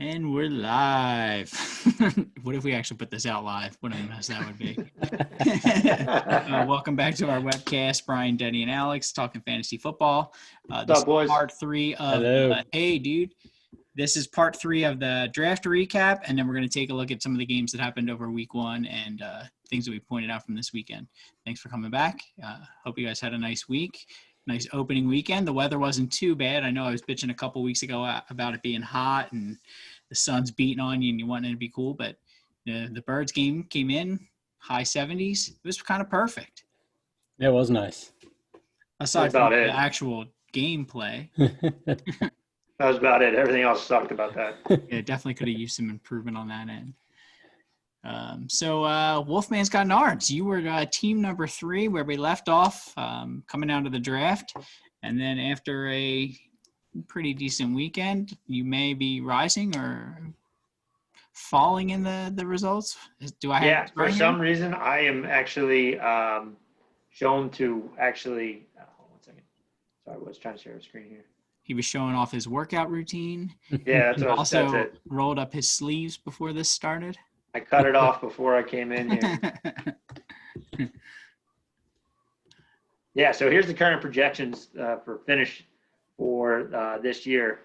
And we're live. What if we actually put this out live? What a mess that would be. Welcome back to our webcast. Brian, Denny, and Alex talking fantasy football. This up, boys? is part 3 of hey, dude. This is part 3 of the draft recap, and then we're going to take a look at some of the games that happened over week 1 and things that we pointed out from this weekend. Thanks for coming back. Hope you guys had a nice week. Nice opening weekend. The weather wasn't too bad. I know I was bitching a couple weeks ago about it being hot and the sun's beating on you and you want it to be cool, but the Birds game came in high 70s. It was kind of perfect. Yeah, it was nice. Aside from the actual gameplay. That was about it. Everything else sucked about that. Yeah, definitely could have used some improvement on that end. So Wolfman's got Nards. You were team number 3 where we left off coming out of the draft. And then after a pretty decent weekend, you may be rising or falling in the results. Do I have? Yeah, for some reason, I am actually shown to actually hold on 1 second. Sorry, I was trying to share a screen here. He was showing off his workout routine. Yeah, that's it. Rolled up his sleeves before this started. I cut it off before I came in here. Yeah, so here's the current projections for finish for this year.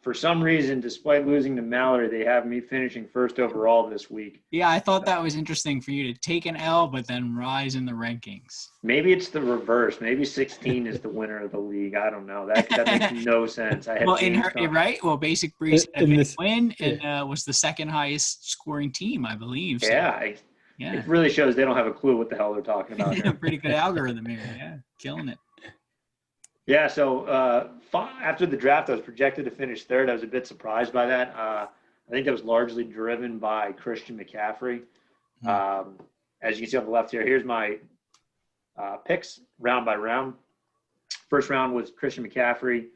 For some reason, despite losing to Mallory, they have me finishing first overall this week. Yeah, I thought that was interesting for you to take an L, but then rise in the rankings. Maybe it's the reverse. Maybe 16 is the winner of the league. I don't know. That makes no sense. Right? Well, Basic Breeze had a big win and was the second highest scoring team, I believe. So. Yeah. It really shows they don't have a clue what the hell they're talking about here. Pretty good algorithm here. Yeah, killing it. Yeah, so after the draft, I was projected to finish third. I was a bit surprised by that. I think that was largely driven by Christian McCaffrey. As you can see on the left here, here's my picks round by round. First round was Christian McCaffrey.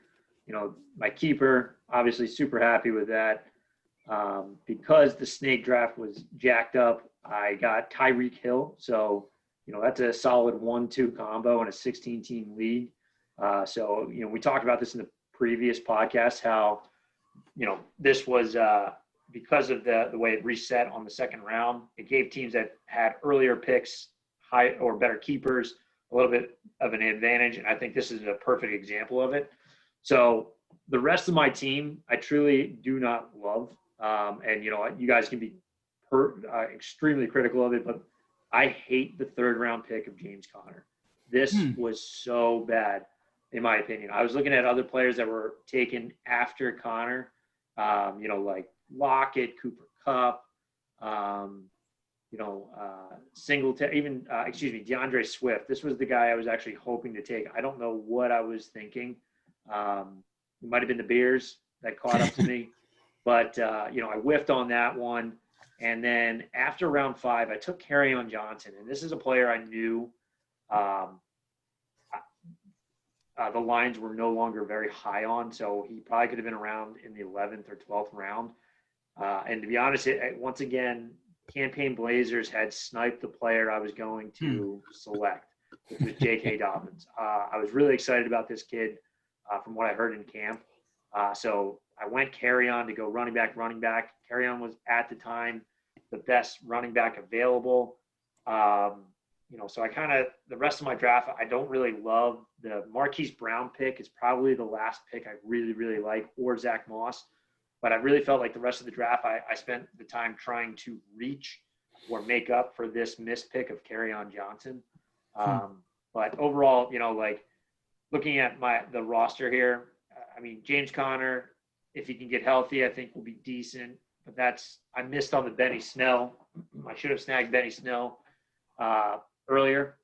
You know, my keeper, obviously super happy with that. Because the snake draft was jacked up, I got Tyreek Hill. So, you know, that's a solid 1-2 combo in a 16-team league. So, you know, we talked about this in the previous podcast, how, you know, this was because of the way it reset on the second round. It gave teams that had earlier picks, high or better keepers, a little bit of an advantage. And I think this is a perfect example of it. So the rest of my team, I truly do not love. And, you know, you guys can be extremely critical of it, but I hate the third round pick of James Conner. This was so bad. In my opinion, I was looking at other players that were taken after Connor, you know, like Lockett, Cooper Kupp, Singleton, even, DeAndre Swift. This was the guy I was actually hoping to take. I don't know what I was thinking. It might have been the Bears that caught up to me, but, you know, I whiffed on that one. And then after round 5, I took Kerryon Johnson, and this is a player I knew the lines were no longer very high on, so he probably could have been around in the 11th or 12th round. And to be honest, once again, Campaign Blazers had sniped the player I was going to select, which was J.K. Dobbins. I was really excited about this kid from what I heard in camp. So I went Kerryon to go running back. Kerryon was at the time the best running back available. You know, so the rest of my draft, I don't really love. The Marquise Brown pick is probably the last pick I really, really like, or Zach Moss. But I really felt like the rest of the draft, I spent the time trying to reach or make up for this missed pick of Kerryon Johnson. But overall, you know, like looking at the roster here, I mean, James Conner, if he can get healthy, I think will be decent. But I missed on the Benny Snell. I should have snagged Benny Snell earlier.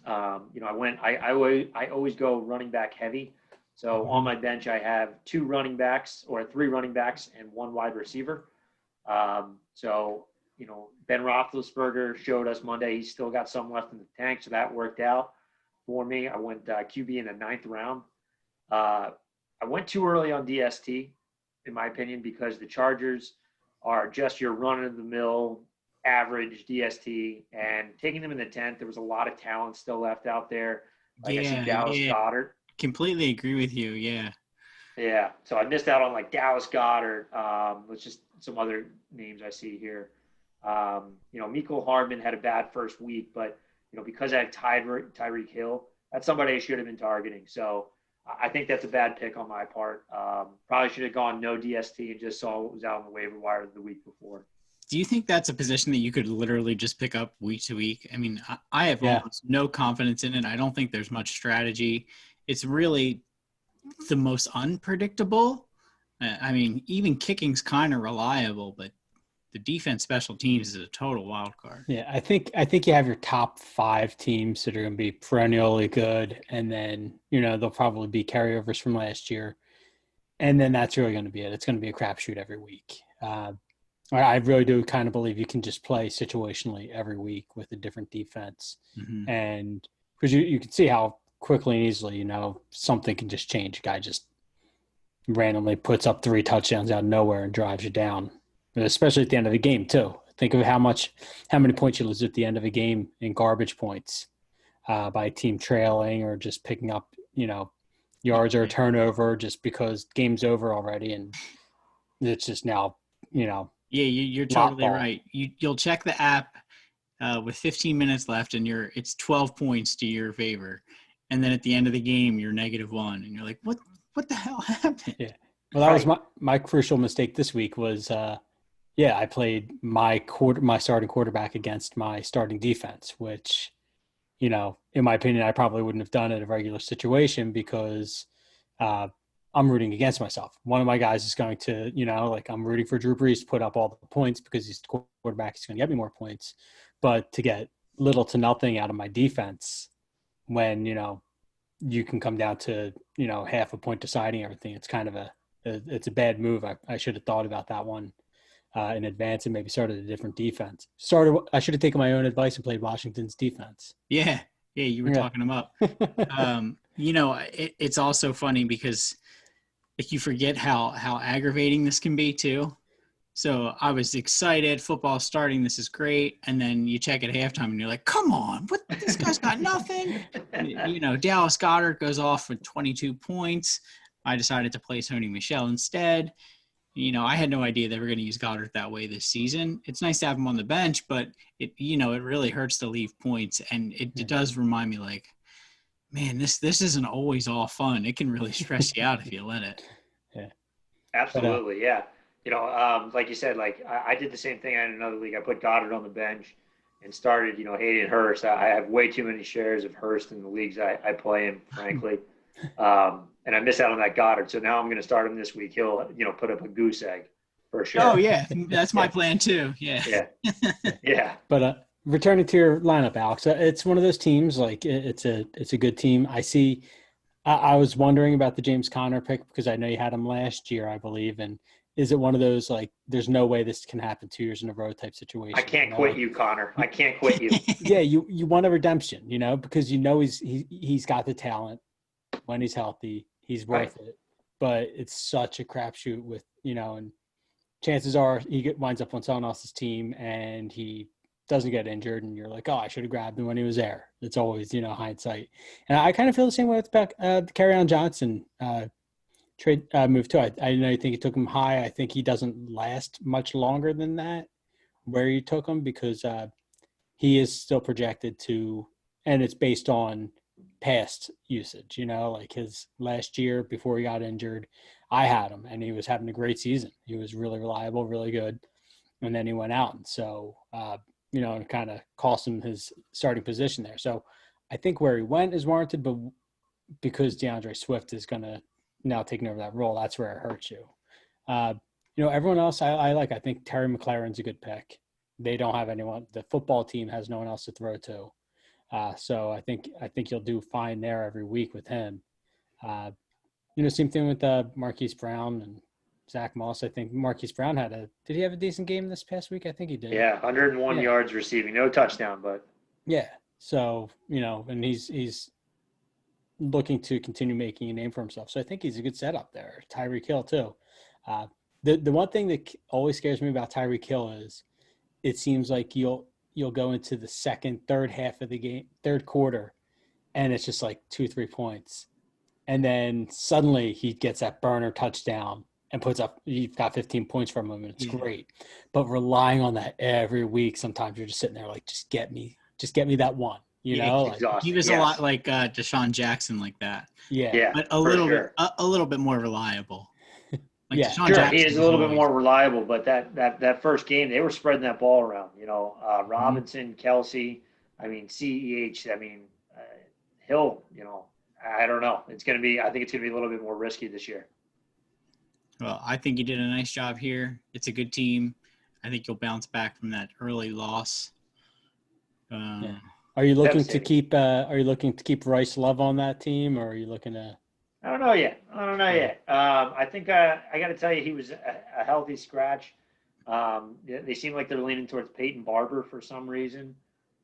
You know, I always go running back heavy. So on my bench, I have 3 running backs and 1 wide receiver. So, you know, Ben Roethlisberger showed us Monday he's still got some left in the tank, so that worked out for me. I went QB in the 9th round. I went too early on DST, in my opinion, because the Chargers are just your run-of-the-mill average DST, and taking them in the 10th, there was a lot of talent still left out there. Like I see Dallas Goedert. Completely agree with you. Yeah. Yeah, so I missed out on like Dallas Goddard. Let's just some other names I see here. Mecole Hardman had a bad first week, but because I had Tyreek Hill, that's somebody I should have been targeting. So I think that's a bad pick on my part. Probably should have gone no DST and just saw what was out on the waiver wire the week before. Do you think that's a position that you could literally just pick up week to week? I mean, I have Yeah. almost no confidence in it. I don't think there's much strategy. It's really the most unpredictable. I mean, even kicking's kind of reliable, but the defense special teams is a total wild card. Yeah, I think you have your top 5 teams that are going to be perennially good, and then they'll probably be carryovers from last year, and then that's really going to be it. It's going to be a crapshoot every week. I really do kind of believe you can just play situationally every week with a different defense, and because you can see how quickly and easily something can just change. A guy just randomly puts up 3 touchdowns out of nowhere and drives you down, especially at the end of the game too. Think of how many points you lose at the end of a game in garbage points by a team trailing or just picking up yards or a turnover just because game's over already and it's just now Yeah, you're totally right. You'll check the app with 15 minutes left, and it's 12 points to your favor, and then at the end of the game you're -1, and you're like, what the hell happened? Yeah. Well, that was my crucial mistake this week was, I played my starting quarterback against my starting defense, which, in my opinion, I probably wouldn't have done in a regular situation because I'm rooting against myself. One of my guys is going to, I'm rooting for Drew Brees to put up all the points because he's the quarterback. He's going to get me more points. But to get little to nothing out of my defense when, you can come down to, half a point deciding everything. It's kind of it's a bad move. I should have thought about that one in advance and maybe started a different defense. I should have taken my own advice and played Washington's defense. Yeah, you were talking them up. It's also funny because you forget how aggravating this can be too. So I was excited, football starting, this is great. And then you check at halftime and you're like, come on, this guy's got nothing. Dallas Goddard goes off for 22 points. I decided to play Sony Michel instead. I had no idea they were going to use Goddard that way this season. It's nice to have him on the bench, but it really hurts to leave points. And it does remind me like, man, this isn't always all fun. It can really stress you out if you let it. Yeah. Absolutely. Yeah. Like you said, like I did the same thing in another league. I put Goddard on the bench and started, Hayden Hurst. I have way too many shares of Hurst in the leagues I play in, frankly. And I missed out on that Goddard. So now I'm going to start him this week. He'll, put up a goose egg for sure. Oh yeah. That's my plan too. Yeah. Yeah. Yeah. But returning to your lineup, Alex, it's one of those teams, like it's a good team. I was wondering about the James Conner pick because I know you had him last year, I believe. And is it one of those, like, there's no way this can happen 2 years in a row type situation? I can't quit you, Connor. I can't quit you. Yeah, you want a redemption, because he's got the talent. When he's healthy, he's worth it. But it's such a crapshoot with, and chances are he winds up on someone else's team and he doesn't get injured and you're like, oh, I should have grabbed him when he was there. It's always, hindsight. And I kind of feel the same way with the Kerryon Johnson trade move too. I know you think you took him high. I think he doesn't last much longer than that where you took him because he is still projected to, and it's based on past usage, like his last year before he got injured, I had him and he was having a great season. He was really reliable, really good. And then he went out. And so, it kind of cost him his starting position there. So I think where he went is warranted, but because DeAndre Swift is going to now taking over that role, that's where it hurts you. Everyone else I like. I think Terry McLaurin's a good pick. They don't have anyone. The football team has no one else to throw to. So I think you'll do fine there every week with him. Same thing with Marquise Brown and Zach Moss. I think Marquise Brown did he have a decent game this past week? I think he did. Yeah, 101 yards receiving, no touchdown, but yeah. So, and he's looking to continue making a name for himself. So I think he's a good setup there. Tyreek Hill too. The one thing that always scares me about Tyreek Hill is it seems like you'll go into the third half of the game, third quarter, and it's just like 2-3 points. and then suddenly he gets that burner touchdown and puts up. You've got 15 points from him, and it's great. But relying on that every week, sometimes you're just sitting there like, just get me that one. You know, like, exhausting. He was a lot like Deshaun Jackson, like that. yeah, But for sure. a little bit more reliable. Like Yeah. Deshaun Sure, Jackson he is a was little bit always- more reliable, but that first game, they were spreading that ball around. Robinson, Kelsey, I mean, CEH, I mean, Hill, I don't know. I think it's going to be a little bit more risky this year. Well, I think you did a nice job here. It's a good team. I think you'll bounce back from that early loss. Yeah. Are you looking to Devastating. keep? Are you looking to keep Rice Love on that team, or are you looking to? I don't know yet. I think I got to tell you, he was a healthy scratch. They seem like they're leaning towards Peyton Barber for some reason.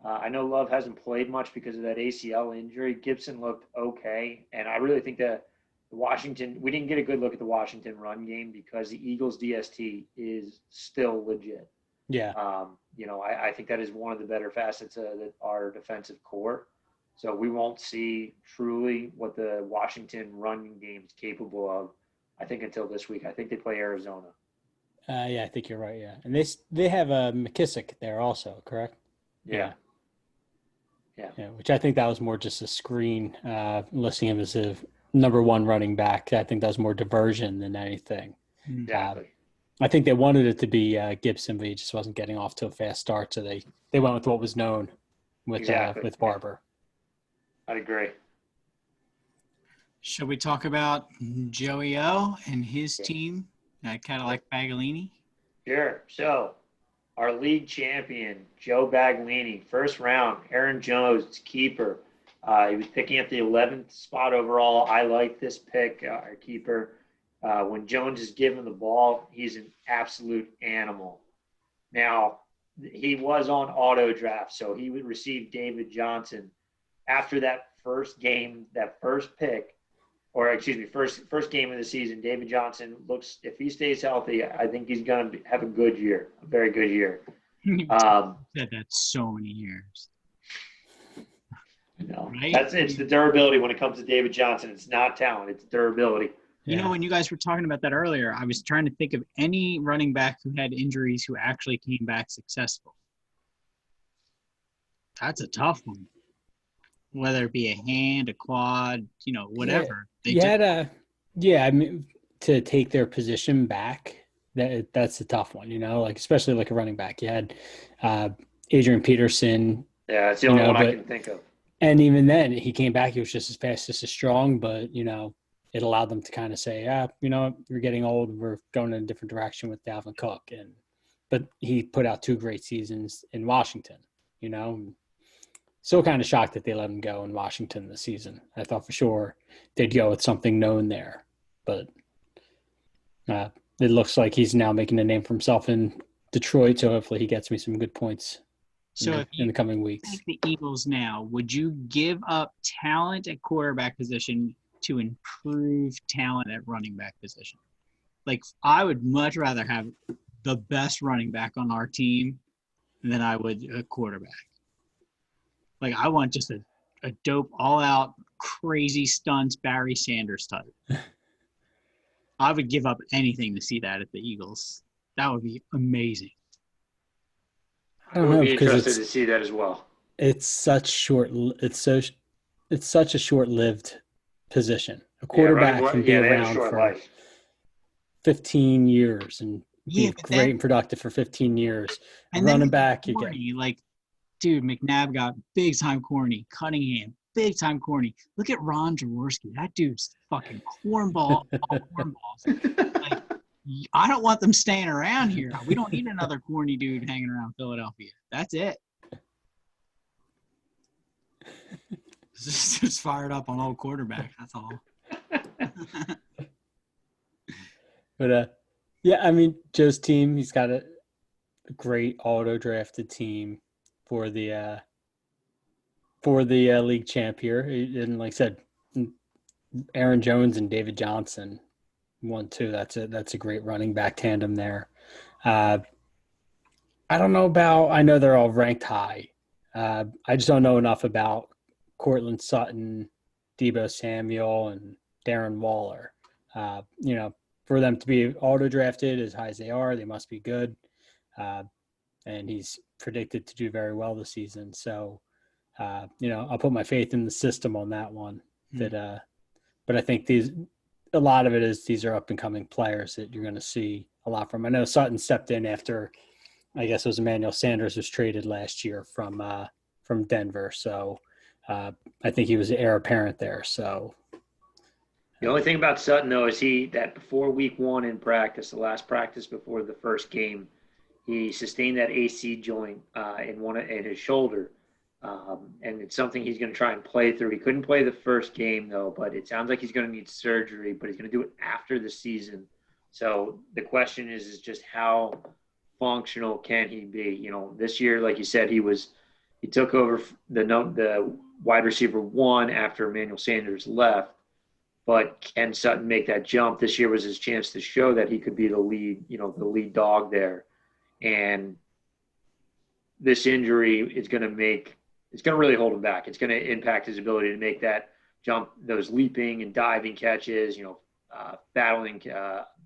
I know Love hasn't played much because of that ACL injury. Gibson looked okay, and I really think that we didn't get a good look at the Washington run game because the Eagles' DST is still legit. Yeah. I think that is one of the better facets of our defensive core. So we won't see truly what the Washington run game is capable of, I think, until this week. I think they play Arizona. Yeah, I think you're right. Yeah, and they have a McKissick there also, correct? Yeah. Yeah, which I think that was more just a screen, listing him as a number one running back. I think that was more diversion than anything. Exactly. I think they wanted it to be Gibson, but he just wasn't getting off to a fast start, so they went with what was known with Barber. I'd agree. Should we talk about Joey O and his team at Cadillac Bagalini? Sure. So our league champion, Joe Baglini, first round, Aaron Jones, keeper. He was picking up the 11th spot overall. I like this pick, our keeper. When Jones is given the ball, he's an absolute animal. Now, he was on auto draft, so he would receive David Johnson. After that first game, that first pick, first game of the season, David Johnson looks, if he stays healthy, I think he's going to have a good year, a very good year. Said that so many years. Right? It's the durability when it comes to David Johnson. It's not talent, it's durability. You know, when you guys were talking about that earlier, I was trying to think of any running back who had injuries who actually came back successful. That's a tough one. Whether it be a hand, a quad, whatever. I mean, to take their position back, that's a tough one, like especially like a running back. You had Adrian Peterson. Yeah, it's the only one I can think of. And even then, he came back. He was just as fast, just as strong, but it allowed them to kind of say, you're getting old. We're going in a different direction with Dalvin Cook. But he put out 2 great seasons in Washington, Still kind of shocked that they let him go in Washington this season. I thought for sure they'd go with something known there. But it looks like he's now making a name for himself in Detroit, so hopefully he gets me some good points in the coming weeks. Take the Eagles now, would you give up talent at quarterback position to improve talent at running back position? Like, I would much rather have the best running back on our team than I would a quarterback. Like, I want just a dope, all-out, crazy stunts Barry Sanders type. I would give up anything to see that at the Eagles. That would be amazing. I don't know, would be because interested to see that as well. It's such a short-lived position. A quarterback can be around for life. 15 years and be great and productive for 15 years. And running back, you get Dude, McNabb got big time corny. Cunningham, big time corny. Look at Ron Jaworski. That dude's fucking cornballs. Like, I don't want them staying around here. We don't need another corny dude hanging around Philadelphia. That's it. Just fired up on old quarterback. That's all. But I mean, Joe's team. He's got a great auto drafted team for the league champ here. And like I said, Aaron Jones and David Johnson, 1-2. That's a great running back tandem there. I don't know I know they're all ranked high. I just don't know enough about Cortland Sutton, Deebo Samuel, and Darren Waller. For them to be auto-drafted as high as they are, they must be good. And he's predicted to do very well this season. So, I'll put my faith in the system on that one. But I think a lot of it is these are up-and-coming players that you're going to see a lot from. I know Sutton stepped in after, I guess it was Emmanuel Sanders was traded last year from Denver. So I think he was the heir apparent there. So the only thing about Sutton, though, is that before week 1 in practice, the last practice before the first game, he sustained that AC joint in his shoulder. And it's something he's going to try and play through. He couldn't play the first game, though, but it sounds like he's going to need surgery, but he's going to do it after the season. So the question is just how functional can he be? This year, like you said, he took over the wide receiver 1 after Emmanuel Sanders left. But can Sutton make that jump? This year was his chance to show that he could be the lead dog there. And this injury is going to really hold him back. It's going to impact his ability to make that jump, those leaping and diving catches, battling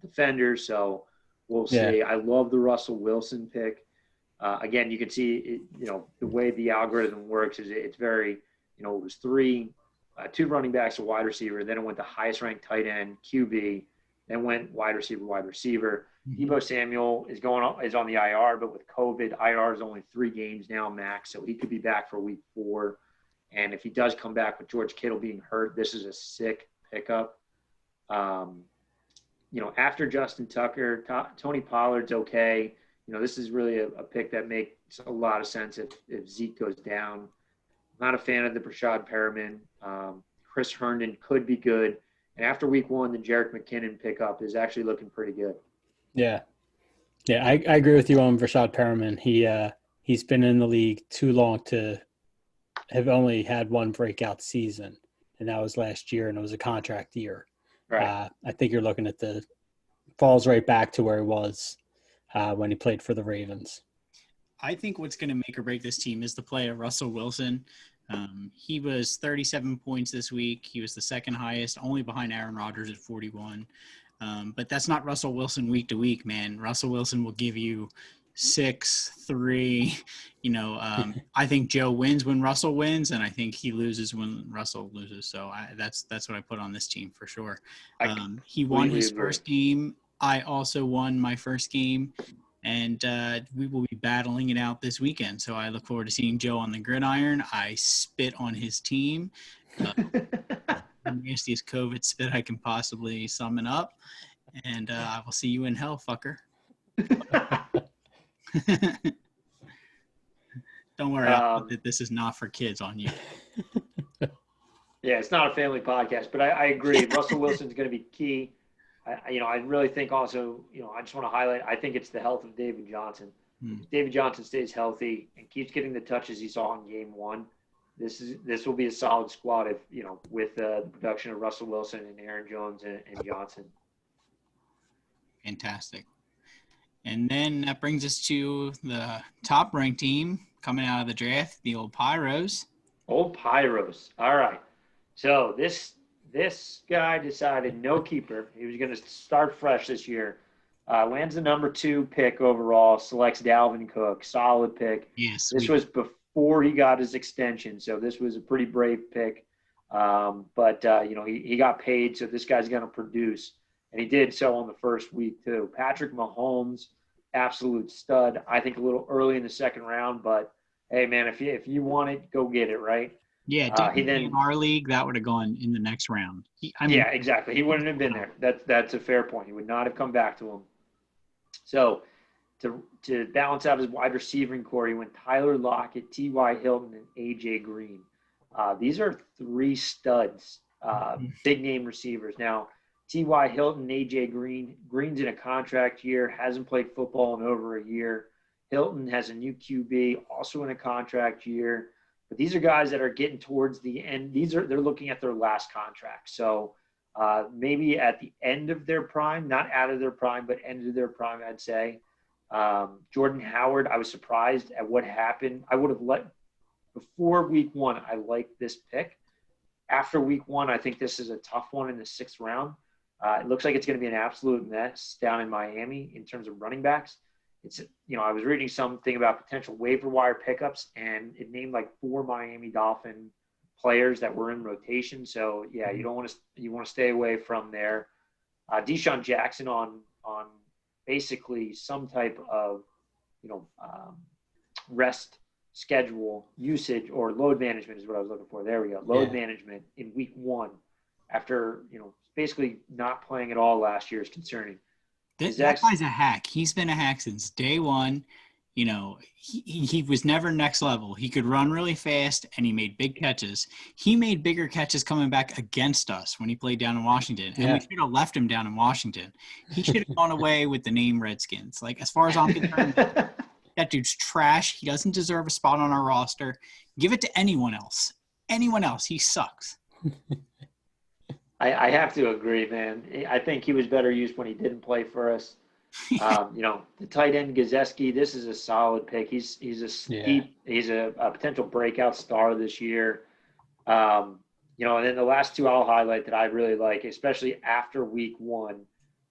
defenders. So we'll see. I love the Russell Wilson pick. Again, you can see, the way the algorithm works is it's very, it was 2 running backs, a wide receiver, then it went the highest ranked tight end, QB, then went wide receiver. Deebo Samuel is on the IR, but with COVID, IR is only 3 games now max, so he could be back for week 4. And if he does come back with George Kittle being hurt, this is a sick pickup. After Justin Tucker, Tony Pollard's okay. This is really a pick that makes a lot of sense if Zeke goes down. Not a fan of the Brashad Perriman. Chris Herndon could be good. And after week 1, the Jerick McKinnon pickup is actually looking pretty good. Yeah. Yeah, I agree with you on Brashad Perriman. He's been in the league too long to have only had one breakout season, and that was last year, and it was a contract year. Right. I think you're looking at falls right back to where he was when he played for the Ravens. I think what's going to make or break this team is the play of Russell Wilson. He was 37 points this week. He was the second highest, only behind Aaron Rodgers at 41. But that's not Russell Wilson week to week, man. Russell Wilson will give you 6, 3. I think Joe wins when Russell wins, and I think he loses when Russell loses. So that's what I put on this team for sure. He won his first game. I also won my first game. And we will be battling it out this weekend. So I look forward to seeing Joe on the gridiron. I spit on his team. The nastiest COVID spit I can possibly summon up. And I will see you in hell, fucker. Don't worry, I'll put that this is not for kids on you. Yeah, it's not a family podcast, but I agree. Russell Wilson's going to be key. I really think also, I just want to highlight, I think it's the health of David Johnson. If David Johnson stays healthy and keeps getting the touches he saw in game 1, this will be a solid squad with the production of Russell Wilson and Aaron Jones and Johnson. Fantastic. And then that brings us to the top-ranked team coming out of the draft, the old Pyros. Old Pyros. All right. So this guy decided no keeper. He was going to start fresh this year. Lands the number 2 pick overall, selects Dalvin Cook. Solid pick. Yes. This was before he got his extension, so this was a pretty brave pick. But he got paid, so this guy's going to produce. And he did so on the first week, too. Patrick Mahomes, absolute stud. I think a little early in the second round, but, hey, man, if you want it, go get it, right? Yeah, definitely in our league, that would have gone in the next round. Yeah, exactly. He wouldn't have been there. That's a fair point. He would not have come back to him. So to balance out his wide receiving core, he went Tyler Lockett, T.Y. Hilton, and A.J. Green. These are 3 studs, big-name receivers. Now, T.Y. Hilton, A.J. Green's in a contract year, hasn't played football in over a year. Hilton has a new QB, also in a contract year. But these are guys that are getting towards the end. They're looking at their last contract. So maybe at the end of their prime, not out of their prime, but end of their prime, I'd say. Jordan Howard, I was surprised at what happened. I would have before week 1, I liked this pick. after week one, I think this is a tough one in the 6th round. It looks like it's going to be an absolute mess down in Miami in terms of running backs. It's, I was reading something about potential waiver wire pickups, and it named like 4 Miami Dolphin players that were in rotation. So yeah, you want to stay away from there. Deshaun Jackson on basically some type of rest schedule usage or load management is what I was looking for. There we go. Load management in week one after basically not playing at all last year is concerning. That guy's a hack. He's been a hack since day one. He was never next level. He could run really fast, and he made big catches. He made bigger catches coming back against us when he played down in Washington, and we should have left him down in Washington. He should have gone away with the name Redskins. Like, as far as I'm concerned, that dude's trash. He doesn't deserve a spot on our roster. Give it to anyone else. Anyone else. He sucks. I have to agree, man. I think he was better used when he didn't play for us. The tight end Gazzeski, this is a solid pick. He's a potential breakout star this year. And then the last 2 I'll highlight that I really like, especially after week one,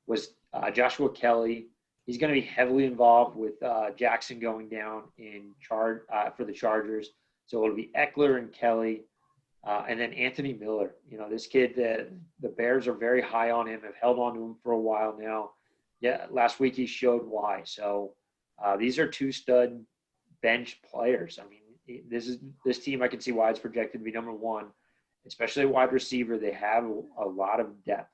was Joshua Kelly. He's going to be heavily involved with Jackson going down for the Chargers. So it'll be Eckler and Kelly. And then Anthony Miller, this kid, the Bears are very high on him, have held on to him for a while now. Yeah, last week he showed why. So these are 2 stud bench players. I mean, this team, I can see why it's projected to be number 1, especially a wide receiver. They have a lot of depth.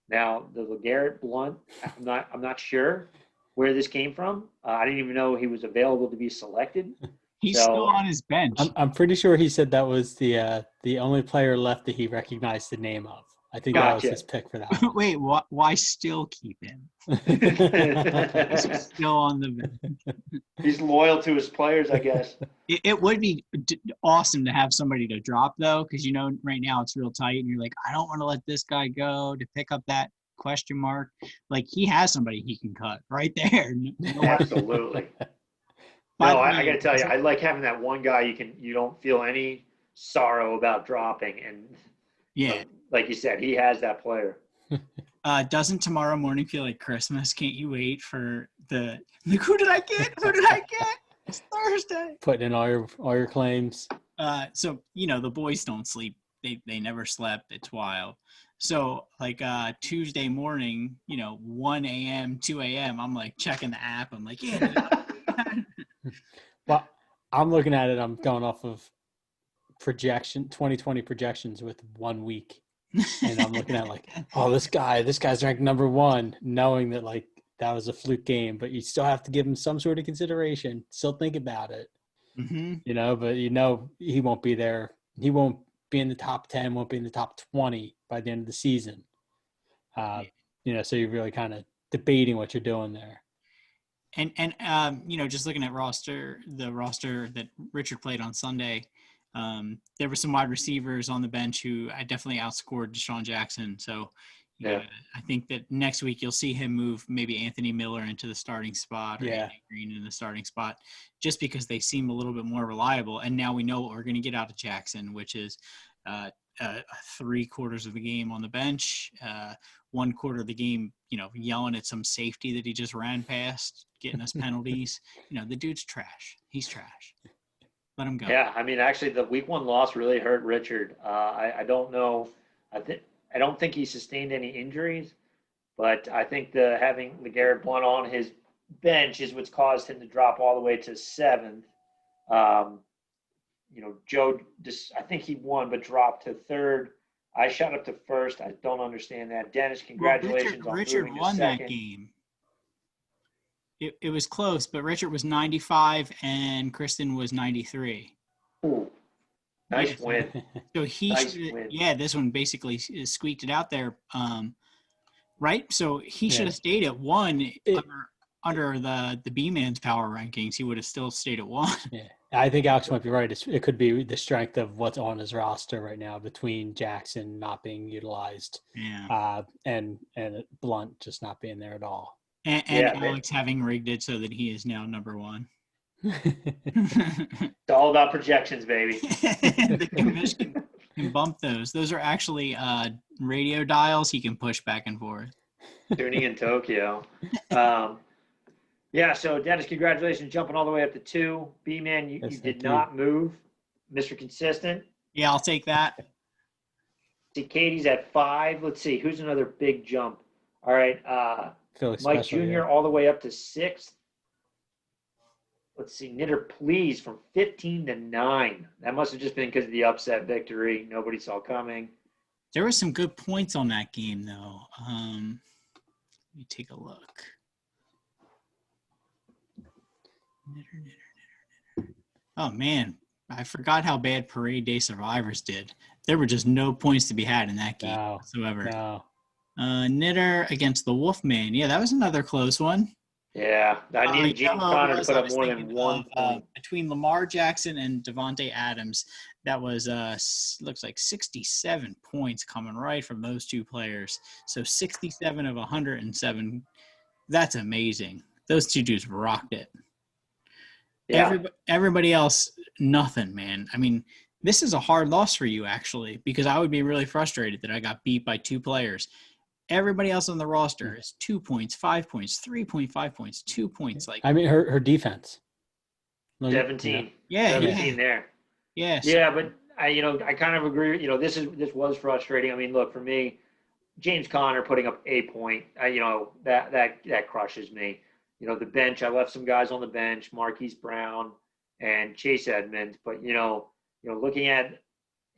Now, the LeGarrette Blount, I'm not sure where this came from. I didn't even know he was available to be selected. He's still on his bench. I'm pretty sure he said that was the only player left that he recognized the name of. I think that was his pick for that one. Wait, why still keep him? He's still on the bench. He's loyal to his players, I guess. It would be awesome to have somebody to drop, though, because, right now it's real tight, and you're like, I don't want to let this guy go to pick up that question mark. Like, he has somebody he can cut right there. Absolutely. No, I got to tell you, I like having that one guy you don't feel any sorrow about dropping. And like you said, he has that player. Doesn't tomorrow morning feel like Christmas? Can't you wait for who did I get? Who did I get? It's Thursday. Putting in all your claims. So, the boys don't sleep. They never slept. It's wild. So like Tuesday morning, 1 a.m., 2 a.m., I'm like checking the app. I'm like, Well, I'm looking at it. I'm going off of 2020 projections with 1 week. And I'm looking at like, oh, this guy's ranked number 1, knowing that like that was a fluke game, but you still have to give him some sort of consideration. Still think about it, but he won't be there. He won't be in the top 10, won't be in the top 20 by the end of the season. So you're really kind of debating what you're doing there. And just looking at the roster that Richard played on Sunday, there were some wide receivers on the bench who I definitely outscored Deshaun Jackson. So I think that next week you'll see him move maybe Anthony Miller into the starting spot or Andy Green in the starting spot, just because they seem a little bit more reliable. And now we know what we're going to get out of Jackson, which is 3/4 of the game on the bench, 1/4 of the game, yelling at some safety that he just ran past, getting us penalties. The dude's trash. He's trash. Let him go. Yeah, I mean, actually, the week 1 loss really hurt Richard. I don't know. I don't think he sustained any injuries, but I think having LeGarrette Blount on his bench is what's caused him to drop all the way to 7th. Joe, I think he won, but dropped to 3rd. I shot up to 1st. I don't understand that. Dennis, congratulations on Richard moving to won 2nd. that game. It was close, but Richard was 95 and Kristen was 93. Ooh, nice win. So this one basically squeaked it out there, right? So he should have stayed at 1 under the B-Man's power rankings. He would have still stayed at 1. Yeah, I think Alex might be right. It could be the strength of what's on his roster right now between Jackson not being utilized, and Blount just not being there at all. And Alex having rigged it so that he is now number 1. It's all about projections, baby. can bump those. Those are actually radio dials he can push back and forth. Tuning in Tokyo. Yeah, so Dennis, congratulations, jumping all the way up to 2. B-Man, you Yes, did thank you. not move. Mr. Consistent. Yeah, I'll take that. See, Katie's at 5. Let's see, who's another big jump? All right, Philly Mike special, Jr. yeah. all the way up to 6th. Let's see, Knitter Please from 15 to 9. That must have just been because of the upset victory. Nobody saw coming. There were some good points on that game, though. Let me take a look. Oh, man. I forgot how bad Parade Day Survivors did. There were just no points to be had in that game No, whatsoever. no. Knitter against the Wolfman. Yeah, that was another close one. Yeah, I needed You know James who it Conner to was? put I up was more than thinking 1 of, point. between Lamar Jackson and Devontae Adams, that was looks like 67 points coming right from those two players. So 67 of 107. That's amazing. Those two dudes rocked it. Yeah, Everybody else, nothing, man. I mean, this is a hard loss for you, actually, because I would be really frustrated that I got beat by 2 players. Everybody else on the roster is 2 points, 5 points, 3.5 points, 2 points. Like, I mean, her defense. Look at- 17. yeah, 17 yeah, there. yeah. So, Yeah, but I kind of agree. This was frustrating. I mean, look, for me, James Conner putting up a point, that crushes me. The bench, I left some guys on the bench, Marquise Brown and Chase Edmonds, but looking at,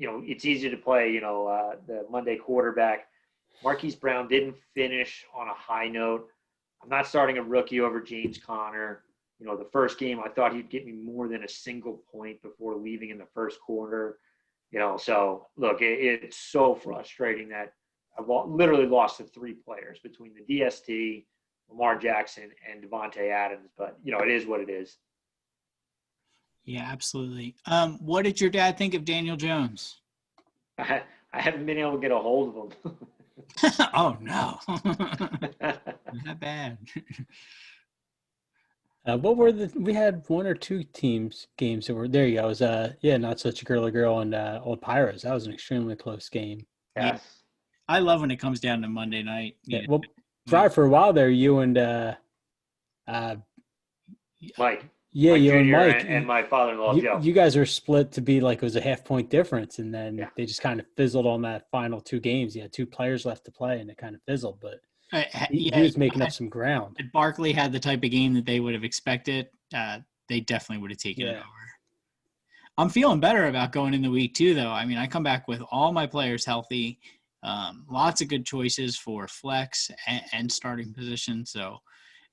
it's easy to play, the Monday quarterback. Marquise Brown didn't finish on a high note. I'm not starting a rookie over James Conner. The first game, I thought he'd get me more than a single point before leaving in the first quarter. So look, it's so frustrating that I've literally lost to 3 players between the DST, Lamar Jackson, and Devontae Adams. But, it is what it is. yeah, absolutely. What did your dad think of Daniel Jones? I haven't been able to get a hold of him. Oh, no. Not bad. What were we had 1 or 2 games that were there. You go. It was Not Such a Girly Girl and Old Pirates. That was an extremely close game. Yes. I love when it comes down to Monday night. Yeah. Well, for a while there, you and Mike. yeah, Mike you Jr. and Mike and my father-in-law, Joe. you guys were split to be like it was a half-point difference, and then Yeah. they just kind of fizzled on that final 2 games. You had 2 players left to play, and it kind of fizzled. But he was making up some ground. If Barkley had the type of game that they would have expected, they definitely would have taken it over. I'm feeling better about going into week 2, though. I mean, I come back with all my players healthy, lots of good choices for flex and starting position. So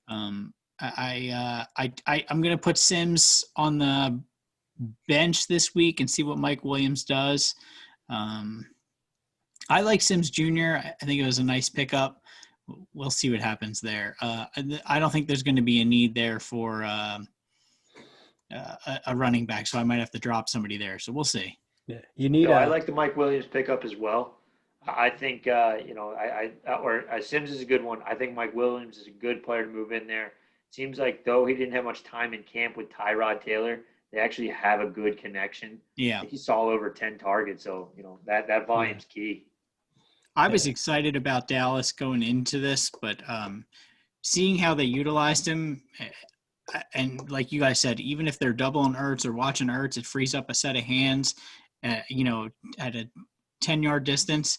I'm going to put Sims on the bench this week and see what Mike Williams does. I like Sims Jr. I think it was a nice pickup. We'll see what happens there. I don't think there's going to be a need there for a running back, so I might have to drop somebody there. So we'll see. Yeah, you need. I like the Mike Williams pickup as well. I think Sims is a good one. I think Mike Williams is a good player to move in there. Seems like though he didn't have much time in camp with Tyrod Taylor, they actually have a good connection. Yeah, I think he saw over 10 targets, so that volume's key. I was excited about Dallas going into this, but seeing how they utilized him, and like you guys said, even if they're doubling Ertz or watching Ertz, it frees up a set of hands, at a 10-yard distance.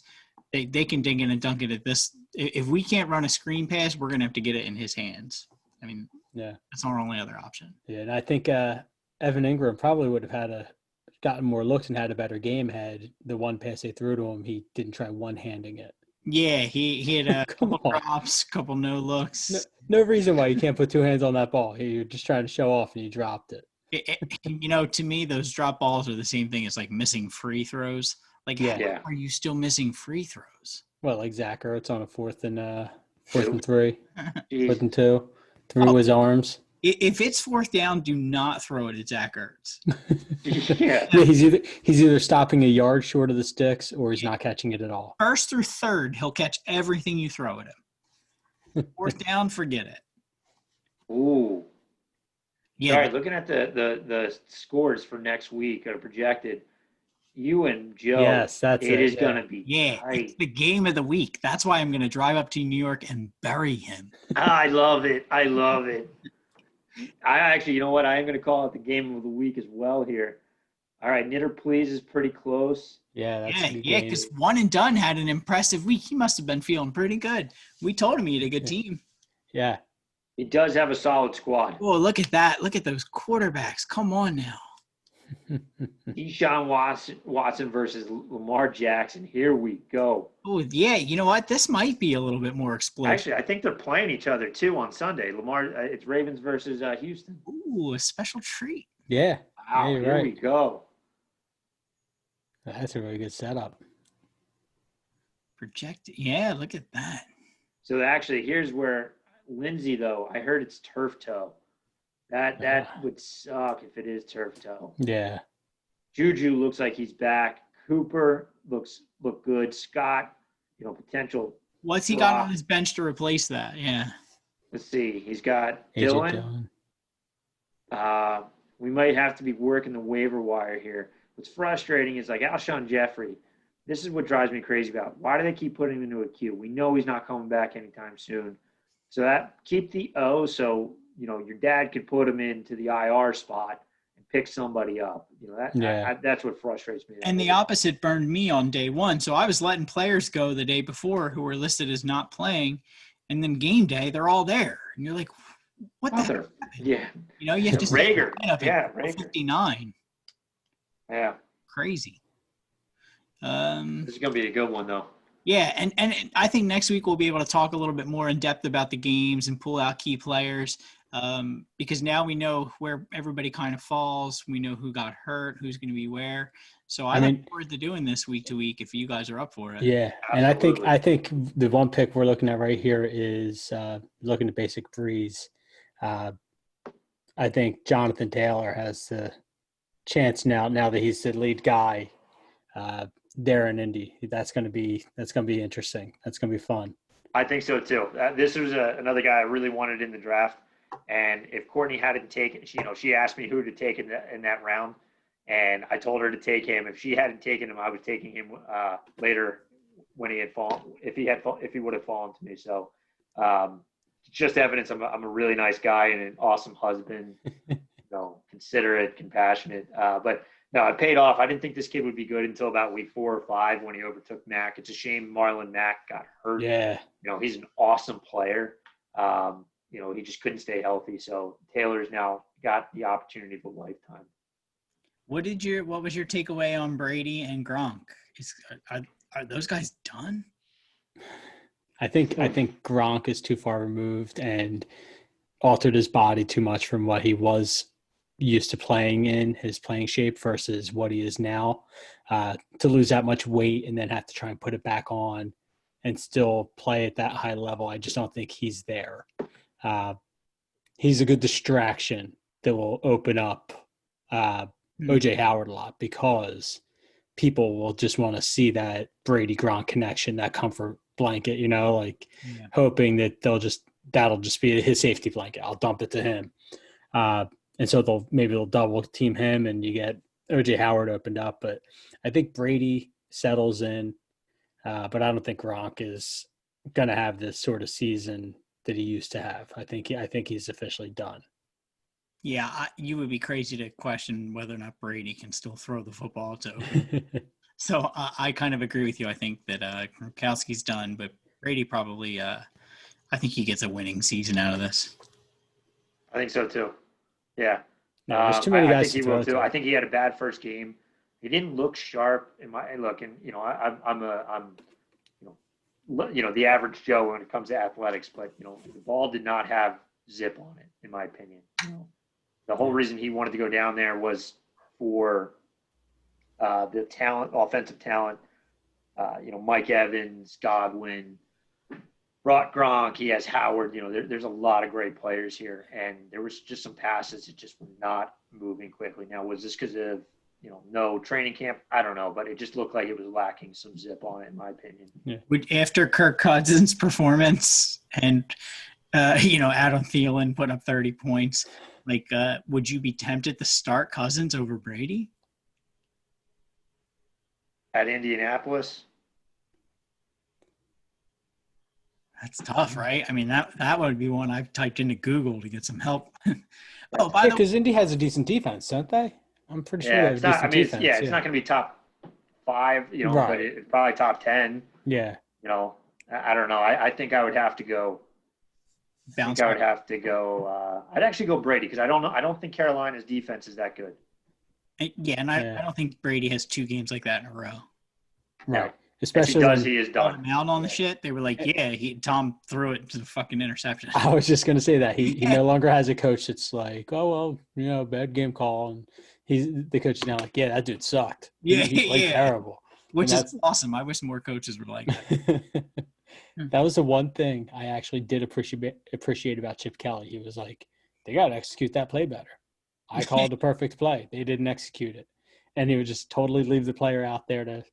They can ding it and dunk it at this. If we can't run a screen pass, we're going to have to get it in his hands. I mean, that's our only other option. Yeah, and I think Evan Ingram probably would have gotten more looks and had a better game had the one pass they threw to him, he didn't try one-handing it. Yeah, he had a couple drops, couple no looks. No reason why you can't put 2 hands on that ball. You're just trying to show off and you dropped it. To me, those drop balls are the same thing as like missing free throws. Like, how are you still missing free throws? Well, like Zach Ertz on a 4th and 3, 4th and 2, through his arms. If it's 4th down, do not throw it at Zach Ertz. Yeah, he's either stopping a yard short of the sticks or he's not catching it at all. 1st through 3rd, he'll catch everything you throw at him. 4th down, forget it. Ooh. Yeah. All right, looking at the scores for next week are projected. you and Joe. Yes, that's it. It is yeah. going to be Yeah, tight. it's the game of the week. That's why I'm going to drive up to New York and bury him. I love it. I love it. I actually, you know what? I am going to call it the game of the week as well here. All right, Knitter Please is pretty close. Yeah, that's Yeah, a good yeah, game. because One and Done had an impressive week. He must have been feeling pretty good. We told him he had a good team. Yeah. He does have a solid squad. Oh, look at that. Look at those quarterbacks. Come on now. Deshaun Watson versus Lamar Jackson. Here we go. Oh, yeah. You know what? This might be a little bit more explosive. Actually, I think they're playing each other too on Sunday. Lamar, it's Ravens versus Houston. Ooh, a special treat. Yeah. Wow, Yeah, you're here right. we go. That's a really good setup. Projected. Yeah, look at that. So actually, here's where Lindsay, though, I heard it's turf toe. That would suck if it is turf toe. Yeah. Juju looks like he's back. Cooper look good. Scott, potential. What's he got on his bench to replace that? Yeah. Let's see. He's got AJ Dillon. We might have to be working the waiver wire here. What's frustrating is like Alshon Jeffrey. This is what drives me crazy about. Why do they keep putting him into a queue? We know he's not coming back anytime soon. So keep the O so, your dad could put him into the IR spot and pick somebody up. That's what frustrates me. And the opposite burned me on day one. So I was letting players go the day before who were listed as not playing. And then game day, they're all there. And you're like, what the heck? Yeah. You have to Rager. Yeah, Rager. 59. Yeah. Crazy. This is going to be a good one, though. Yeah, and I think next week we'll be able to talk a little bit more in depth about the games and pull out key players because now we know where everybody kind of falls. We know who got hurt, who's going to be where. So I look forward to doing this week to week if you guys are up for it. Yeah, absolutely. And I think the one pick we're looking at right here is looking at basic Breeze. I think Jonathan Taylor has the chance now that he's the lead guy there in Indy. That's going to be interesting. That's going to be fun. I think so too. This was another guy I really wanted in the draft, and if Courtney hadn't taken, she asked me who to take in that round, and I told her to take him. If she hadn't taken him, I was taking him later when he had fallen. If he would have fallen to me. So just evidence I'm a really nice guy and an awesome husband. Considerate, compassionate, but. No, it paid off. I didn't think this kid would be good until about week 4 or 5 when he overtook Mack. It's a shame Marlon Mack got hurt. Yeah. He's an awesome player. He just couldn't stay healthy. So Taylor's now got the opportunity of a lifetime. What was your takeaway on Brady and Gronk? Are those guys done? I think Gronk is too far removed and altered his body too much from what he was used to playing in, his playing shape versus what he is now. To lose that much weight and then have to try and put it back on and still play at that high level, I just don't think he's there. He's a good distraction that will open up O.J. Howard a lot because people will just want to see that Brady-Gronk connection, that comfort blanket, hoping that that'll just be his safety blanket. I'll dump it to him. And so they'll double team him and you get O.J. Howard opened up. But I think Brady settles in, but I don't think Gronk is going to have this sort of season that he used to have. I think he's officially done. Yeah, you would be crazy to question whether or not Brady can still throw the football. So I kind of agree with you. I think that Gronkowski's done, but Brady probably I think he gets a winning season out of this. I think so too. Yeah. No, there's too many guys I think he will too. I think he had a bad first game. He didn't look sharp I'm the average Joe when it comes to athletics, but the ball did not have zip on it, in my opinion. The whole reason he wanted to go down there was for the talent, offensive talent. Mike Evans, Godwin, brought Gronk. He has Howard. There's a lot of great players here, and there was just some passes that just were not moving quickly. Now, was this because of no training camp? I don't know, but it just looked like it was lacking some zip on it, in my opinion. Yeah. After Kirk Cousins' performance and Adam Thielen put up 30 points, would you be tempted to start Cousins over Brady? at Indianapolis. That's tough, right? I mean, that would be one I've typed into Google to get some help. Oh, by Yeah, the way, because Indy has a decent defense, don't they? I'm pretty sure they Yeah, have a it's not. I decent mean, defense. it's not going to be top 5, but Right. it's probably top 10. Yeah. I don't know. I think I would have to go. bounce I would back. have to go. I'd actually go Brady because I don't know. I don't think Carolina's defense is that good. Yeah, and I don't think Brady has 2 games like that in a row. Right. If he Especially does, when he is Called done. him out on the shit. They were like, "Yeah, Tom threw it to the fucking interception." I was just gonna say that he no longer has a coach that's like, oh well, bad game call, and the coach is now like, yeah, that dude sucked. He played terrible. Which And is awesome. I wish more coaches were like that. That was the one thing I actually did appreciate about Chip Kelly. He was like, they got to execute that play better. I called the perfect play. They didn't execute it. And he would just totally leave the player out there to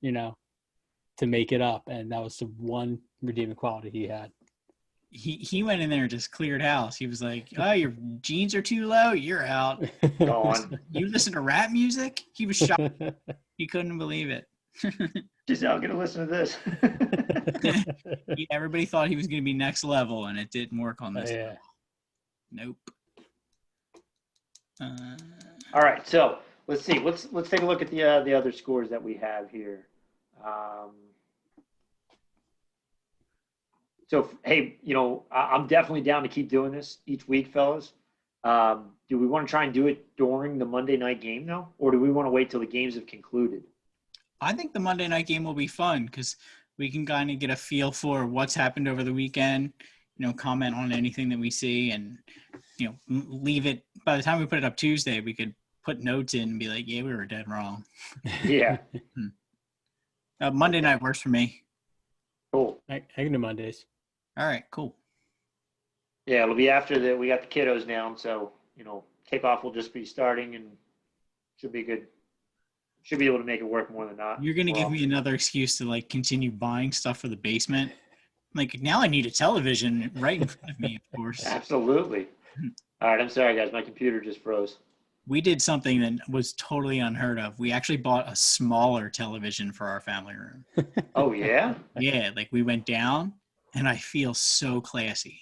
make it up. And that was the one redeeming quality he had. He went in there and just cleared house. He was like, "Oh, your jeans are too low. You're out. Gone. You listen to rap music?" He was shocked. He couldn't believe it. Giselle, gonna listen to this. Everybody thought he was going to be next level, and it didn't work on this. Yeah. Nope. All right, so let's see. Let's take a look at the other scores that we have here. So hey, I'm definitely down to keep doing this each week, fellas. Do we want to try and do it during the Monday night game though, or do we want to wait till the games have concluded? I think the Monday night game will be fun because we can kind of get a feel for what's happened over the weekend, comment on anything that we see and, leave it. By the time we put it up Tuesday, we could put notes in and be like, yeah, we were dead wrong. Yeah. Monday night works for me. Cool. I can do Mondays. All right, cool. Yeah, it'll be after we got the kiddos down. So, kickoff will just be starting and should be good. Should be able to make it work more than not. You're going to give me another excuse to continue buying stuff for the basement. Now I need a television right in front of me, of course. Absolutely. All right. I'm sorry, guys. My computer just froze. We did something that was totally unheard of. We actually bought a smaller television for our family room. Oh, yeah? Yeah. We went down and I feel so classy.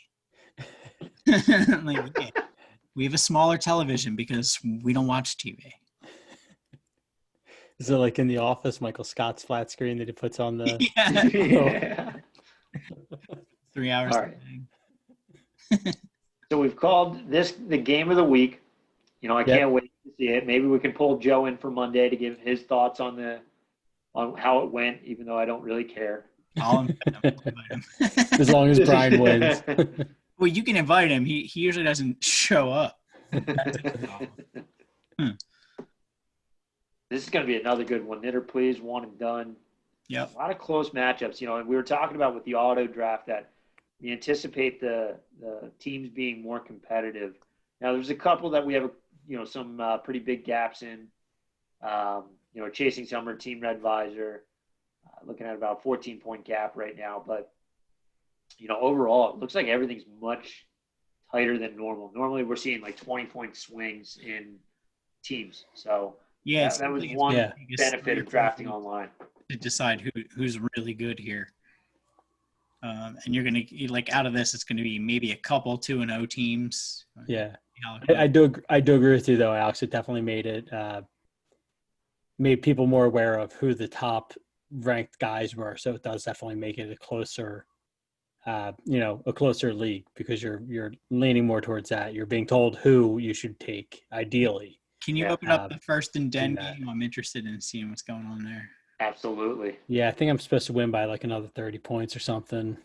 We have a smaller television because we don't watch TV. Is it like in The Office, Michael Scott's flat screen that he puts on the? Yeah. 3 hours. All right. So we've called this the game of the week. I can't wait to see it. Maybe we can pull Joe in for Monday to give his thoughts on how it went, even though I don't really care. I'll invite him. As long as Brian wins. Well, you can invite him. He usually doesn't show up. This is going to be another good one. Knitter, please, one and done. Yep. A lot of close matchups. And we were talking about with the auto draft that we anticipate the teams being more competitive. Now, there's a couple that we have, some pretty big gaps in. Chasing Summer, Team Red Visor, looking at about 14-point gap right now. But, overall, it looks like everything's much tighter than normal. Normally, we're seeing 20-point swings in teams. So, yeah, that was one benefit of drafting online. To decide who's really good here. And you're going to, out of this, it's going to be maybe a couple 2-0 teams. Yeah. I do agree with you, though, Alex. It definitely made people more aware of who the top ranked guys were. So it does definitely make it a closer league because you're leaning more towards that. You're being told who you should take, ideally. Can you open up the first and Den game? I'm interested in seeing what's going on there. Absolutely. Yeah, I think I'm supposed to win by another 30 points or something.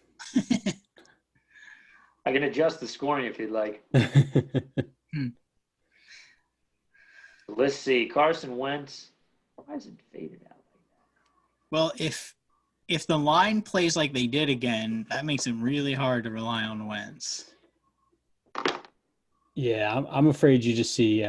I can adjust the scoring if you'd like. Let's see. Carson Wentz. Why is it faded out like that? Well, if the line plays like they did again, that makes it really hard to rely on Wentz. Yeah, I'm afraid you just see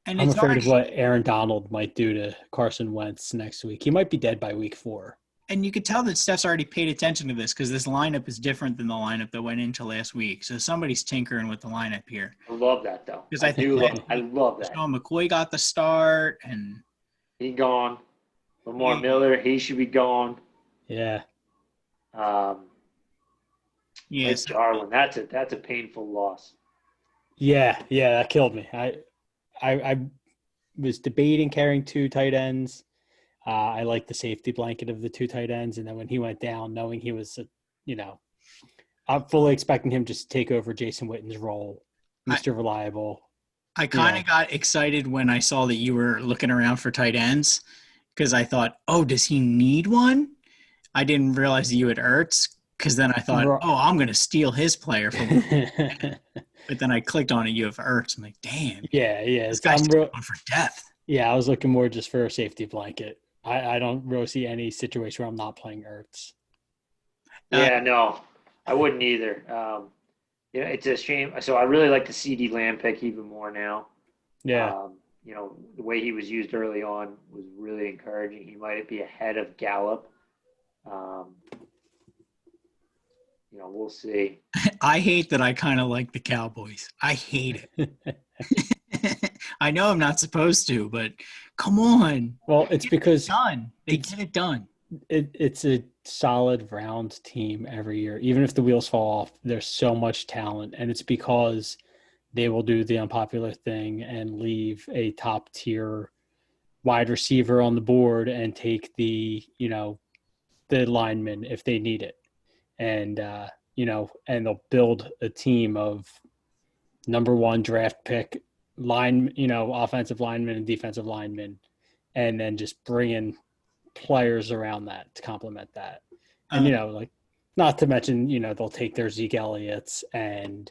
I'm afraid of what Aaron Donald might do to Carson Wentz next week. He might be dead by week 4. And you could tell that Steph's already paid attention to this because this lineup is different than the lineup that went into last week. So somebody's tinkering with the lineup here. I love that, though. I love that. Sean McCoy got the start, and he gone. Lamar Miller, he should be gone. Yeah. Yes. Blake Jarwin, that's a painful loss. Yeah, that killed me. I was debating carrying two tight ends. I like the safety blanket of the two tight ends, and then when he went down, knowing he was, I'm fully expecting him just to take over Jason Witten's role, Mr. Reliable. I kind of got excited when I saw that you were looking around for tight ends because I thought, oh, does he need one? I didn't realize that you had Ertz because then I thought, oh, I'm going to steal his player from him. But then I clicked on it. You have Ertz. I'm like, damn. Yeah. This guy's going for depth. Yeah, I was looking more just for a safety blanket. I don't really see any situation where I'm not playing Ertz. Yeah, no, I wouldn't either. It's a shame. So I really like the CD Lamb pick even more now. Yeah. The way he was used early on was really encouraging. He might be ahead of Gallup. We'll see. I hate that I kind of like the Cowboys. I hate it. I know I'm not supposed to, but come on. Well, it's because they get it done. It's a solid round team every year. Even if the wheels fall off, there's so much talent, and it's because they will do the unpopular thing and leave a top tier wide receiver on the board and take the lineman if they need it. And, and they'll build a team of number one draft pick offensive linemen and defensive linemen, and then just bring in players around that to complement that. And, not to mention, they'll take their Zeke Elliott's and,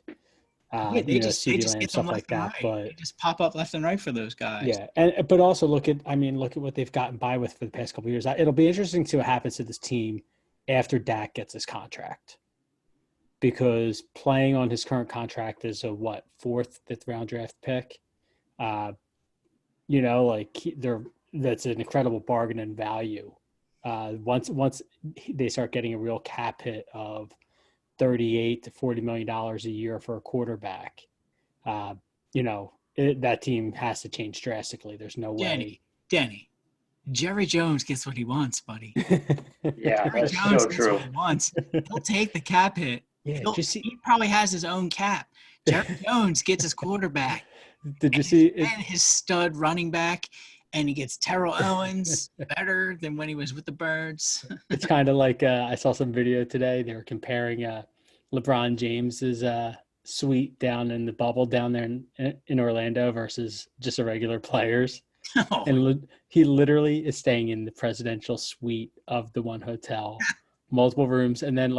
CeeDee Lamb, stuff like that. Right. But they just pop up left and right for those guys. Yeah. But also look at what they've gotten by with for the past couple of years. It'll be interesting to see what happens to this team after Dak gets his contract, because playing on his current contract is a fourth, fifth round draft pick. That's an incredible bargain in value. Once they start getting a real cap hit of $38 to $40 million a year for a quarterback, that team has to change drastically. There's no way. Denny, Jerry Jones gets what he wants, buddy. Yeah, Jerry that's Jones so gets true. what he wants. He'll take the cap hit. Yeah, he probably has his own cap. Jerry Jones gets his quarterback. Did you see and his stud running back, and he gets Terrell Owens better than when he was with the Birds. It's kind of like I saw some video today. They were comparing LeBron James's suite down in the bubble down there in Orlando versus just a regular player's. Oh. And he literally is staying in the presidential suite of the one hotel, multiple rooms. And then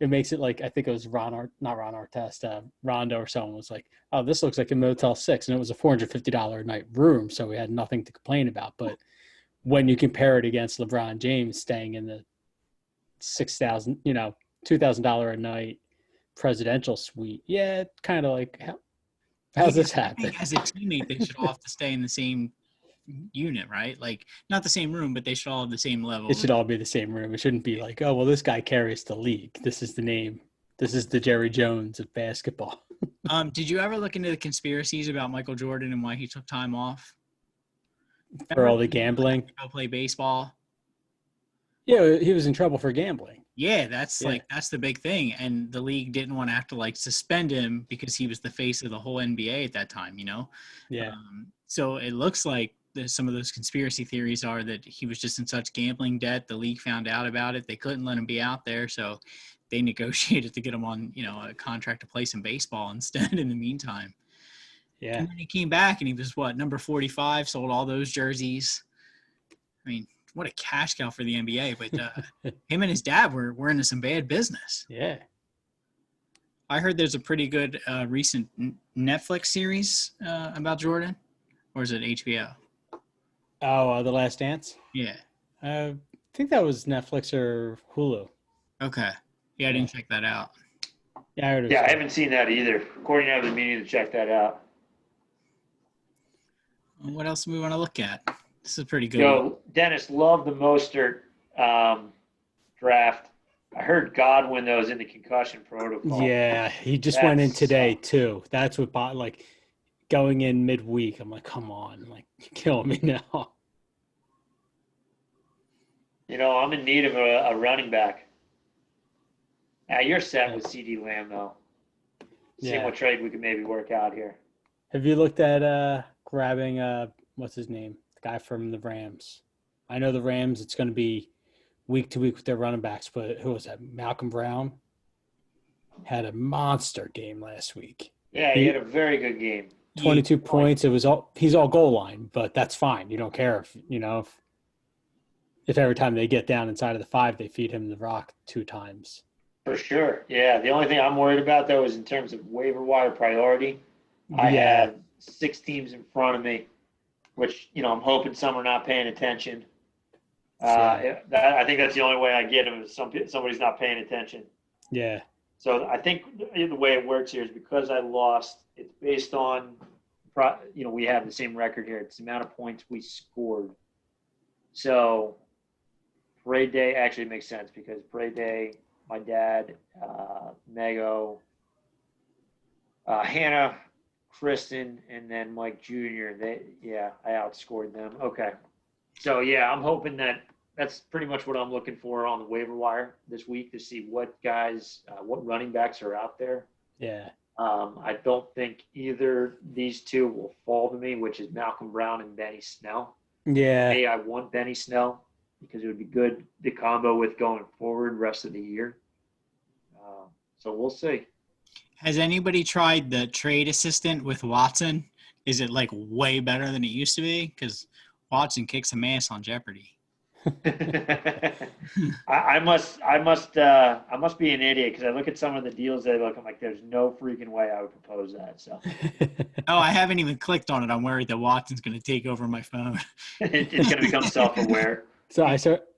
it makes it like, I think it was not Ron Artest, Rondo or someone was like, oh, this looks like a Motel 6. And it was a $450 a night room. So we had nothing to complain about. But when you compare it against LeBron James staying in the $6,000, $2,000 a night presidential suite, yeah, kind of like, how's this happen? As a teammate, they should all have to stay in the same unit, right? Like, not the same room, but they should all have the same level. It should all be the same room. It shouldn't be like, oh, well, this guy carries the league. This is the name. This is the Jerry Jones of basketball. Did you ever look into the conspiracies about Michael Jordan and why he took time off? For all the gambling? Go play baseball. Yeah, he was in trouble for gambling. Yeah, that's the big thing. And the league didn't want to have to suspend him because he was the face of the whole NBA at that time, Yeah. So it looks like some of those conspiracy theories are that he was just in such gambling debt. The league found out about it. They couldn't let him be out there. So they negotiated to get him on, a contract to play some baseball instead in the meantime. Yeah. And then he came back and he was number 45, sold all those jerseys. I mean, what a cash cow for the NBA. But him and his dad were into some bad business. Yeah. I heard there's a pretty good recent Netflix series about Jordan. Or is it HBO? Oh, The Last Dance? Yeah. I think that was Netflix or Hulu. Okay. Yeah, I didn't check that out. Yeah, I heard it. Yeah, I haven't seen that either. Courtney and I have been meaning to check that out. What else do we want to look at? This is pretty good. Dennis, love the Mostert draft. I heard Godwin, though, is in the concussion protocol. Yeah, he just went in today, too. That's what going in midweek, I'm like, come on, you're killing me now. I'm in need of a running back. Now you're set with CD Lamb though. Seeing Yeah. what trade we could maybe work out here. Have you looked at grabbing what's his name? The guy from the Rams. I know the Rams, it's going to be week to week with their running backs, but who was that? Malcolm Brown had a monster game last week. Yeah, he had a very good game. 22 points. He's all goal line, but that's fine. You don't care if every time they get down inside of the 5, they feed him the rock 2 times. For sure. Yeah. The only thing I'm worried about though is in terms of waiver wire priority. I have 6 teams in front of me, which I'm hoping some are not paying attention. I think that's the only way I get them is somebody's not paying attention. Yeah. So I think the way it works here is because I lost. It's based on, we have the same record here. It's the amount of points we scored. So parade day actually makes sense because parade day, my dad, Nego, Hannah, Kristen, and then Mike Jr. I outscored them. Okay. So, I'm hoping that's pretty much what I'm looking for on the waiver wire this week to see what guys, what running backs are out there. Yeah. I don't think either these two will fall to me, which is Malcolm Brown and Benny Snell. Yeah. Hey, I want Benny Snell because it would be good to combo with going forward rest of the year. So we'll see. Has anybody tried the trade assistant with Watson? Is it like way better than it used to be? Because Watson kicks some ass on Jeopardy. I must be an idiot because I look at some of the deals I'm like, there's no freaking way I would propose that. So Oh, I haven't even clicked on it. I'm worried that Watson's going to take over my phone. it's going to become self-aware. So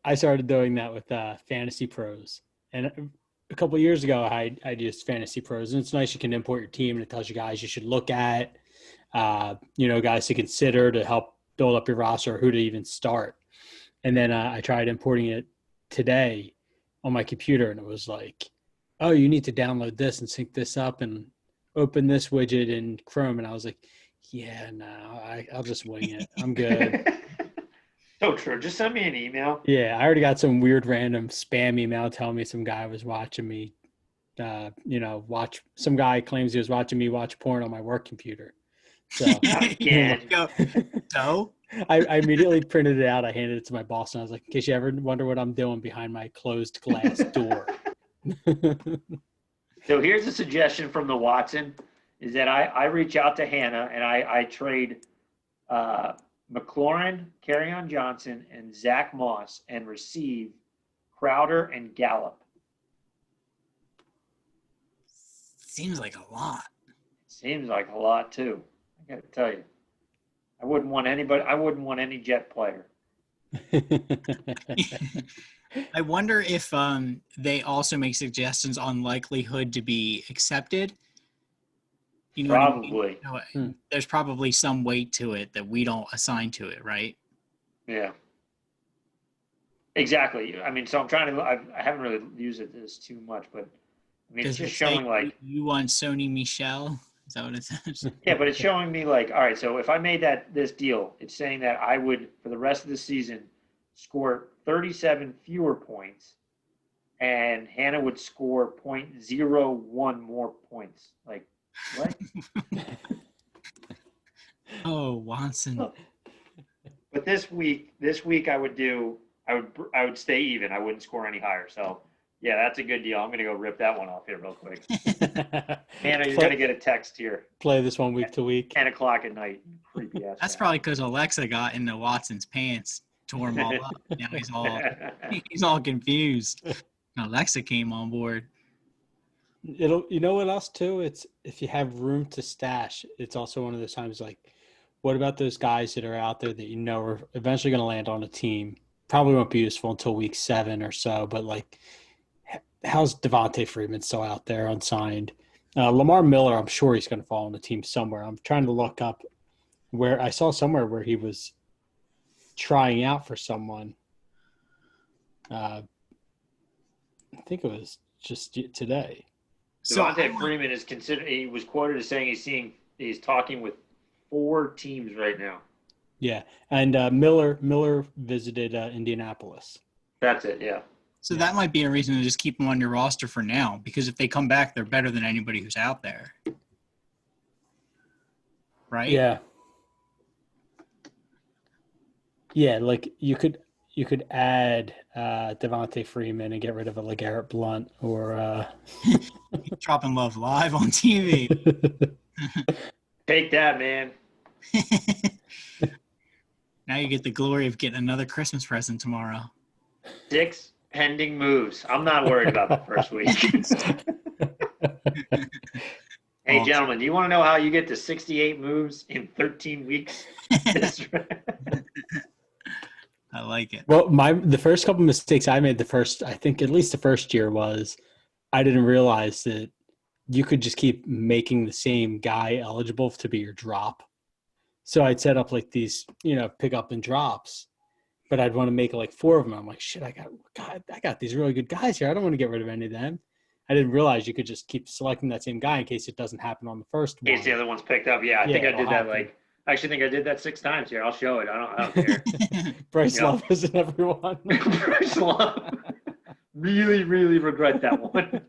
I started doing that with Fantasy Pros, and a couple of years ago I used Fantasy Pros, and it's nice you can import your team and it tells you guys you should look at, guys to consider to help build up your roster or who to even start. And then I tried importing it today on my computer, and it was like, oh, you need to download this and sync this up and open this widget in Chrome. And I was like, yeah, no, I'll just wing it. I'm good. So true. Just send me an email. Yeah, I already got some weird random spam email telling me some guy was watching me, some guy claims he was watching me watch porn on my work computer. So, So? I immediately printed it out. I handed it to my boss, and I was like, in case you ever wonder what I'm doing behind my closed glass door. So here's a suggestion from the Watson is that I reach out to Hannah and I trade McLaurin, Kerryon Johnson, and Zach Moss and receive Crowder and Gallup. Seems like a lot. Seems like a lot too. I got to tell you. I wouldn't want any Jet player. I wonder if they also make suggestions on likelihood to be accepted. Probably. What I mean? There's probably some weight to it that we don't assign to it, right? Yeah. Exactly. I mean, so I'm trying to. I haven't really used this too much, but I mean, it's just showing like you want Sony Michel. Is that what it says? Yeah, but it's showing me like, all right, so if I made this deal, it's saying that I would, for the rest of the season, score 37 fewer points, and Hannah would score 0.01 more points. Like, what? Oh, Watson. But this week I would stay even. I wouldn't score any higher. So yeah, that's a good deal. I'm gonna go rip that one off here real quick. Hannah, you're gonna get a text here. Play this one week to week. 10:00 at night. Creepy ass. That's probably because Alexa got into Watson's pants, tore him all up. Now he's all confused. Alexa came on board. You know what else too? It's if you have room to stash, it's also one of those times like, what about those guys that are out there that you know are eventually going to land on a team? Probably won't be useful until week 7 or so, but like, how's Devontae Freeman still out there unsigned? Lamar Miller, I'm sure he's going to fall on the team somewhere. I'm trying to look up where I saw somewhere where he was trying out for someone. I think it was just today. Devontae Freeman is considered. He was quoted as saying he's talking with 4 teams right now. Yeah, and Miller visited Indianapolis. That's it. Yeah. So that might be a reason to just keep them on your roster for now, because if they come back, they're better than anybody who's out there. Right? Yeah. Yeah, like you could add Devontae Freeman and get rid of a LeGarrette Blunt or Dropping Love live on TV. Take that, man. Now you get the glory of getting another Christmas present tomorrow. 6 pending moves. I'm not worried about the first week. Hey, gentlemen, do you want to know how you get to 68 moves in 13 weeks? I like it. Well, the first couple mistakes I made I think at least the first year was I didn't realize that you could just keep making the same guy eligible to be your drop. So I'd set up like these, pick up and drops, but I'd want to make like 4 of them. I'm like, shit, I got these really good guys here. I don't want to get rid of any of them. I didn't realize you could just keep selecting that same guy in case it doesn't happen on the first one. In case the other one's picked up. Yeah, I think I did that I actually think I did that 6 times here. I'll show it. I don't care. Bryce Love isn't everyone. Bryce Love. Really, really regret that one.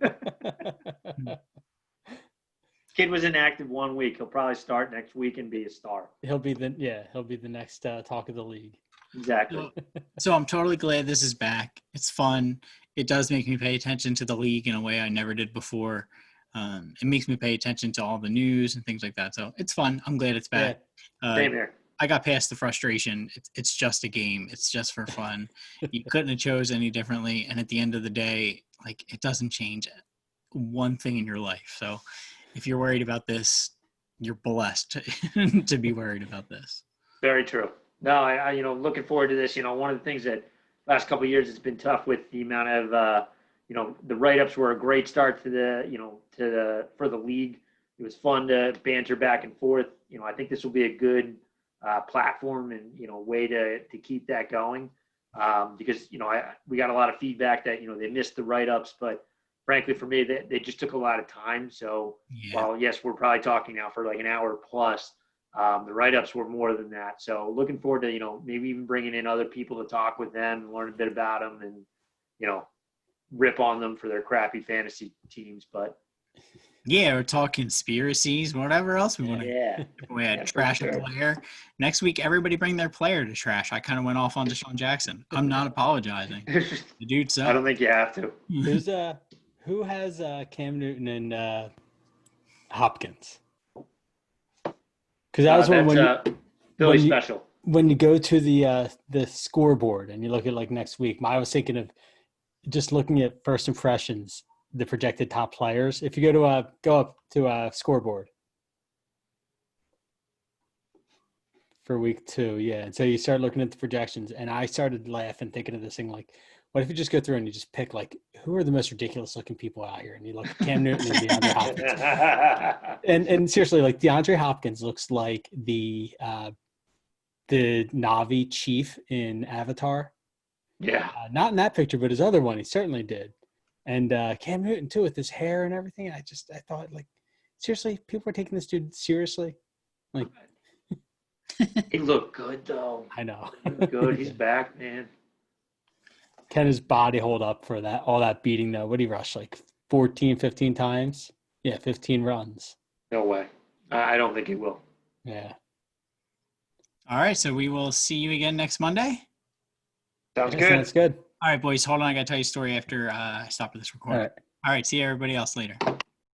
Kid was inactive 1 week. He'll probably start next week and be a star. He'll be the next talk of the league. Exactly. So I'm totally glad this is back. It's fun. It does make me pay attention to the league in a way I never did before. It makes me pay attention to all the news and things like that. So it's fun. I'm glad it's back. Same here. I got past the frustration. It's just a game. It's just for fun. You couldn't have chose any differently. And at the end of the day, like, it doesn't change one thing in your life. So if you're worried about this, you're blessed to be worried about this. Very true. No, I looking forward to this. One of the things that last couple of years it's been tough with the amount of the write-ups were a great start for the league. It was fun to banter back and forth. I think this will be a good platform and way to keep that going because we got a lot of feedback that they missed the write-ups, but frankly for me they just took a lot of time. So while yes, we're probably talking now for like an hour plus, the write-ups were more than that. So looking forward to maybe even bringing in other people to talk with them and learn a bit about them and rip on them for their crappy fantasy teams. But or talk conspiracies, whatever else we want to. Yeah. We had trash a player. Next week, everybody bring their player to trash. I kind of went off on Deshaun Jackson. I'm not apologizing. The dude sucks. I don't think you have to. Who has Cam Newton and Hopkins? Because that was when Philly special. When you go to the scoreboard and you look at like next week, I was thinking of just looking at first impressions, the projected top players. If you go up to a scoreboard for week 2, and so you start looking at the projections, and I started laughing, thinking of this thing like, what if you just go through and you just pick like who are the most ridiculous looking people out here, and you look at Cam Newton and DeAndre Hopkins, and seriously, like DeAndre Hopkins looks like the Na'vi chief in Avatar. Yeah. Not in that picture, but his other one, he certainly did. And Cam Newton too, with his hair and everything. I thought, like, seriously, people are taking this dude seriously. Like, he looked good though. I know. He looked good. He's back, man. Can his body hold up for all that beating though? What did he rush, like 14, 15 times? Yeah, 15 runs. No way. I don't think he will. Yeah. All right, so we will see you again next Monday. Sounds good. Sounds good. All right, boys, hold on. I got to tell you a story after I stop this recording. All right. All right, see everybody else later.